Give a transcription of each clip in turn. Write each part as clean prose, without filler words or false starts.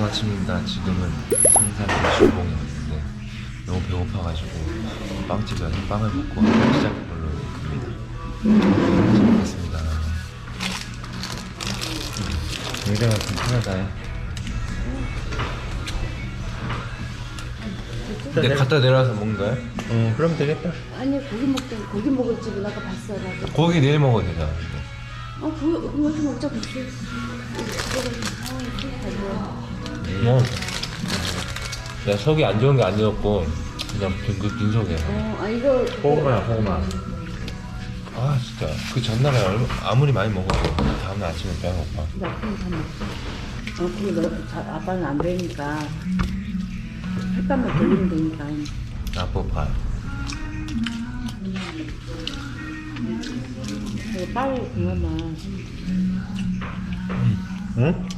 아침입니다. 지금은 성산 대출봉에 왔는데 너무 배고파가지고 빵집에 와서 빵을 먹고 시작한 걸로 봅니다. 잘 먹겠습니다. 여기다가 좀 편하다. 근데 갖다 내려와서 먹는 거야? 그러면 되겠다. 아니 고기 먹을 집은 아까 봤어 나도. 고기 내일 먹어도 되잖아. 그거 여기 먹자 그치? 야, 속이 안 좋은 게 아니었고 그냥 빈속이야. 이거 호구마야 호구마. 아 진짜 그 전날에 아무리 많이 먹어도 다음날 아침에 배가 고파. 나 그럼 다 먹자. 그게 너 아빠는 안 되니까 햇감만 돌리면 되니까. 아빠파. 이거 빨리 그거만. 응?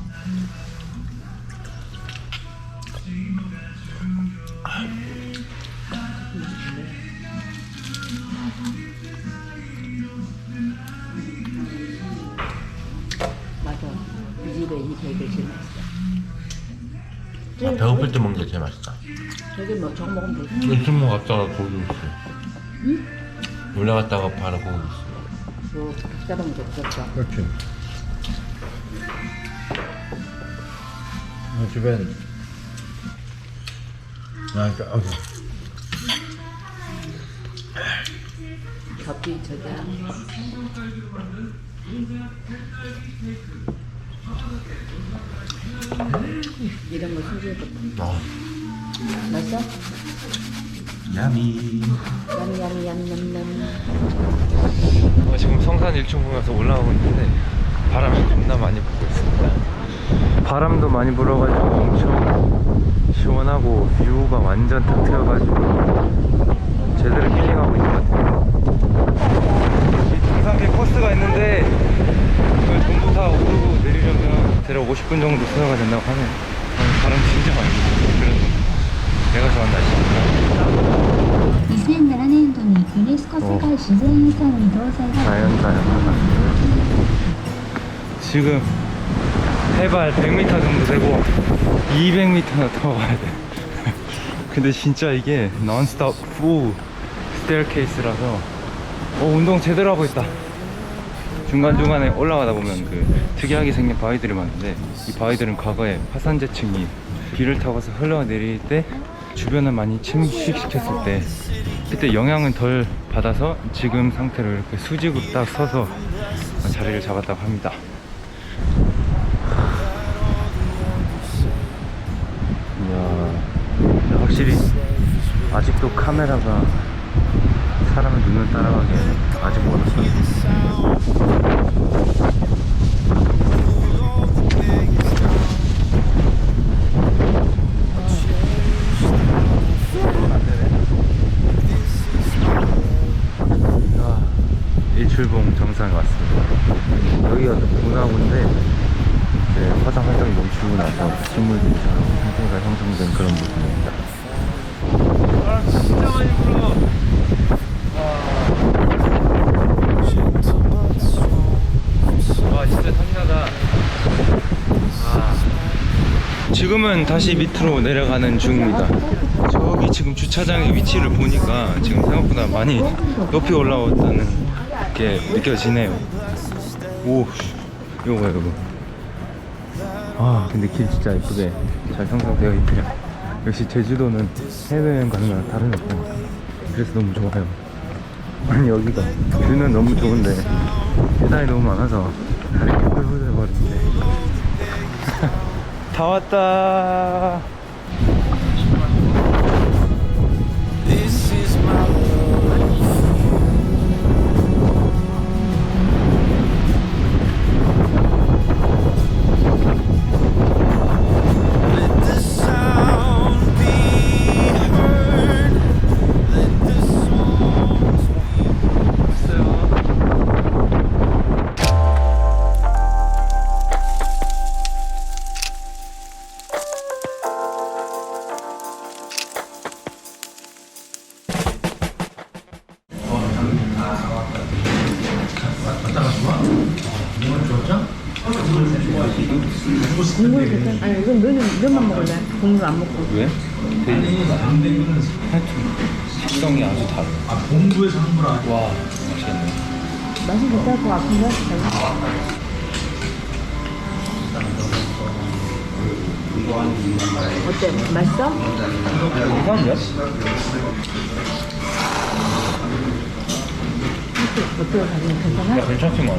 맞아. 이 집에 이 베이글 제일 맛있어. 배고플 때 먹는 게 제일 맛있다. 저기 뭐 저거 먹으면 되지. 일출봉 갔다가 고기 있어. 응? 올라갔다가 바로 고기 있어. 뭐 식사방 줬었어. 그렇지. 주변 겹비 저기야. 이런 거 숨기고. 맛있어? 야미. 얌얌얌얌얌. 지금 성산 일출봉에서 올라오고 있는데 바람이 겁나 많이 불고 있습니다. 바람도 많이 불어가지고 엄청 시원하고 뷰가 완전 탁 트여가지고 제대로 힐링하고 있는 것 같아요. 이 등산길 코스가 있는데 그걸 전부 다 오르고 내리려면 대략 50분 정도 소요가 된다고 하네요. 바람 진짜 많이 불고 그런 내가 좋아하는 날씨입니다. 2007年度にユネスコ世界自然遺産に登載され 자연자연 지금 해발 100m 정도 되고 200m나 더 가야 돼. 근데 진짜 이게 논스톱 풀 스테어케이스라서 운동 제대로 하고 있다. 중간중간에 올라가다 보면 그 특이하게 생긴 바위들이 많은데 이 바위들은 과거에 화산재층이 비를 타고서 흘러내릴 때 주변을 많이 침식시켰을 때 그때 영향은 덜 받아서 지금 상태로 이렇게 수직으로 딱 서서 자리를 잡았다고 합니다. 이야, 확실히 아직도 카메라가 사람의 눈을 따라가기 아직 멀었어. 일출봉 정상에 왔습니다. 여기가 문화구인데 화산 활동이 멈추고 나서 식물들이 상태가 형성된 그런 부분입니다. 진짜 많이 불어. 와 진짜 상쾌하다. 지금은 다시 밑으로 내려가는 중입니다. 저기 지금 주차장의 위치를 보니까 지금 생각보다 많이 높이 올라왔다는 게 느껴지네요. 오, 이거 봐요, 이거. 근데 길 진짜 예쁘게 잘 형성되어 있네요. 역시 제주도는 해외여행 가는 거랑 다른 것 같아요. 그래서 너무 좋아요. 아니 여기가 뷰는 너무 좋은데 계단이 너무 많아서 다리 후들후들거리는데 다 왔다. 국물 괜찮. 아니 이건 면만 먹을래. 국물 안 먹고. 왜? 하여튼 식성이 아주 다르. 아 본부에서 한 거라. 와 맛있겠네. 맛이 괜찮을 것 같은데. 어때? 맛있어? 괜찮은데? 어떻게 가지면 괜찮아? 야 괜찮지 뭐.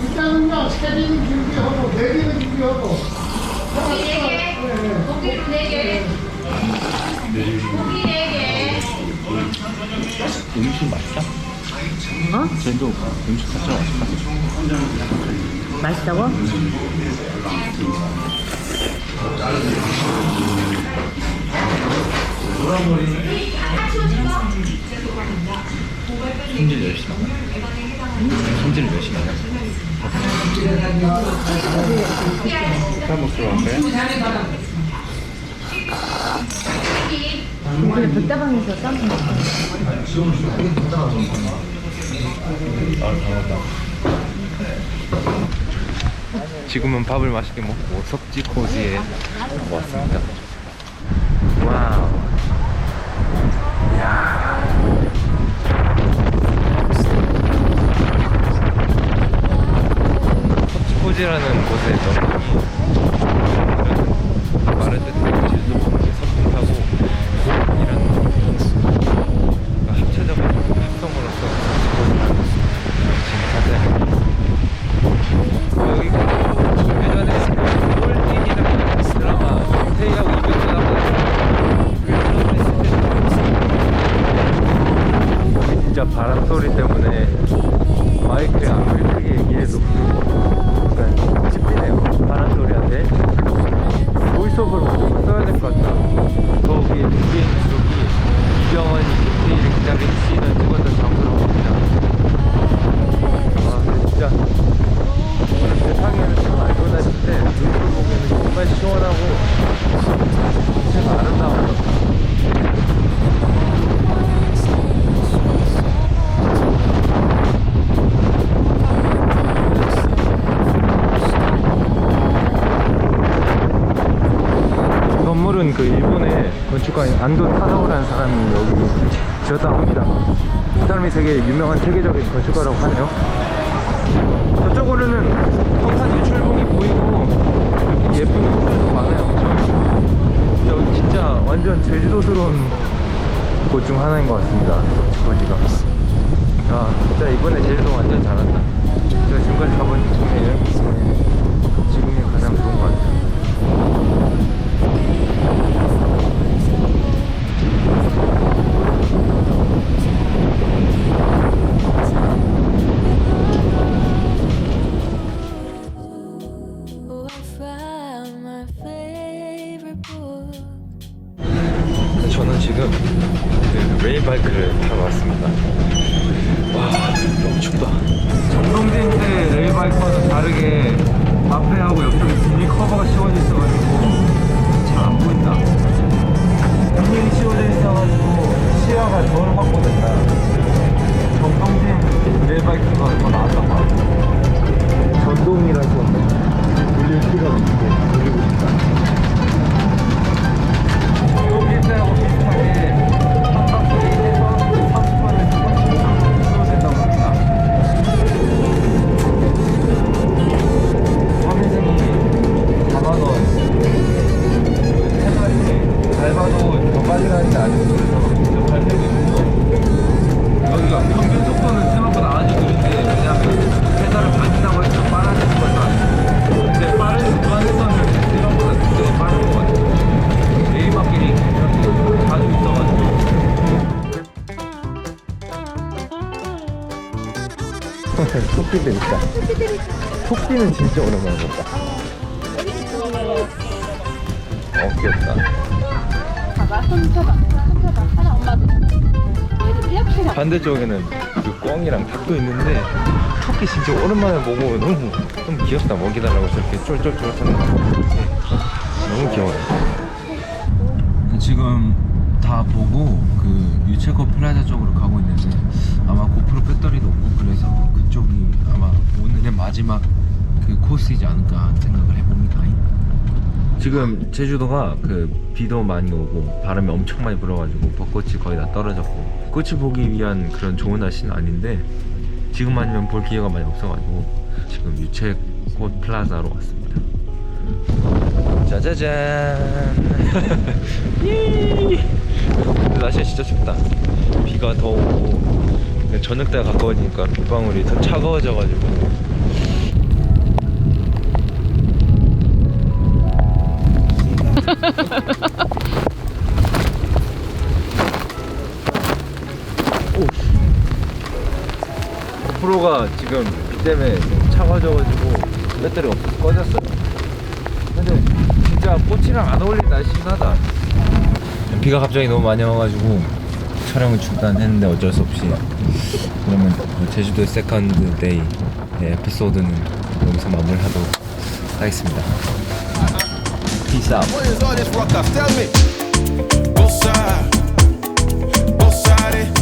일단은요, 세개는 준비하고, 네개는 준비하고. 고기로 4개. 고기 4개. 음식 맛있다? 어? 쟤도 음식 진짜 맛있다. 맛있다고? 손질 열심히 하나? 손질 열심히 하나? 스타벅스로 할까요? 그냥 백다방에서 쌈 먹어. 아, 잘한다. 지금은 밥을 맛있게 먹고 석지코지에 왔습니다. 와우. 이야. 석지코지라는 곳에서 말할 때 질도 보는 석지하고 이런 합체적인 합성으로서 석지코지라는 여기가 예전에 홀딩이라는 드라마 테이하고 이벤트 나가서 진짜 바람 소리 때문에 마이크에 아무리 크게 얘기해도 약간 찝리네요. 바람 소리한테 보이스오버를 무조건 써야 될 것 같다. 거기에 뒤에 있는 쪽이 이병헌이 디테일을 기다린 씬을 찍었던 장소라고 합니다. 아 진짜 오늘 세상에는 참 알고 다녔는데 눈으로 보기에는 정말 시원하고 진짜 아름다워요. 이 건물은 그 일본의 건축가인 안도 타다오라는 사람이 여기 지었다고 합니다. 이 사람이 되게 유명한 세계적인 건축가라고 하네요. 저쪽으로는 성산 유출봉이 보이고 예쁜 호텔도 많아요. 여기 진짜 완전 제주도스러운 곳 중 하나인 것 같습니다. 거기가. 야 진짜 이번에 제주도 완전 잘한다. 제가 지금까지 가본 중에 여행 중에 지금이 가장 좋은 것 같아요. 저는 지금 그 레일바이크를 타러 왔습니다. 와 너무 춥다. 정동진 때 레일바이크와는 다르게 앞에하고 옆쪽에 비닐 커버가 씌워져 있어가지고 잘 안 보인다. 비닐이 씌워져 있어가지고 시야가 덜 확보된다. 정동진 레일바이크가 더 나았던 것 같아. 전동이라고 돌릴 필요가 없게 돌리고 싶다. 여기하고 비슷하게 한 바퀴 해서 30분에서 30분 정도 된다고 합니다. 화면이 4만원 해가지고 밟아도 더 빨리 가는지 아직도 그래서 직접 밟고 있는데 여기가 평균 속도는 생각보다 아주 느린데 왜냐면 페달을 밟는다고 해서 빨라지는 것도 아니고 근데 빠른 구간에서는 생각보다 굉장히 빠른 것 같아요. 내리막길이 이렇게 자주 있어가지고 토끼들 있다. 토끼는 진짜 오랜만에 봤다. 귀엽다. 봐봐, 손 펴봐. 손 펴봐. 하나 엄마도. 얘를 반대쪽에는 그 꿩이랑 닭도 있는데 토끼 진짜 오랜만에 보고 너무 귀엽다. 먹이달라고 저렇게 쫄쫄쫄 하는 거. 너무 귀여워요. 지금 다 보고 그 유채꽃 플라자 쪽으로 가고 있는데 아마 고프로 배터리도 없고 그래서 그쪽이 아마 오늘의 마지막 그 코스이지 않을까 생각을 해봅니다. 지금 제주도가 그 비도 많이 오고 바람이 엄청 많이 불어가지고 벚꽃이 거의 다 떨어졌고 꽃을 보기 위한 그런 좋은 날씨는 아닌데 지금 아니면 볼 기회가 많이 없어가지고 지금 유채꽃 플라자로 왔습니다. 짜자잔. 근데 날씨가 진짜 춥다. 비가 더 오고 저녁 때가 가까워지니까 빗방울이 더 차가워져가지고 고프로가 지금 비 때문에 차가워져가지고 배터리가 없어서 꺼졌어요. 근데 진짜 꽃이랑 안 어울리는 날씨긴 하다. 비가 갑자기 너무 많이 와가지고 촬영을 중단했는데 어쩔 수 없이 그러면 제주도 세컨드 데이 에피소드는 여기서 마무리하도록 하겠습니다. Peace out. What is all this ruckus? Tell me. Both sides, both sided.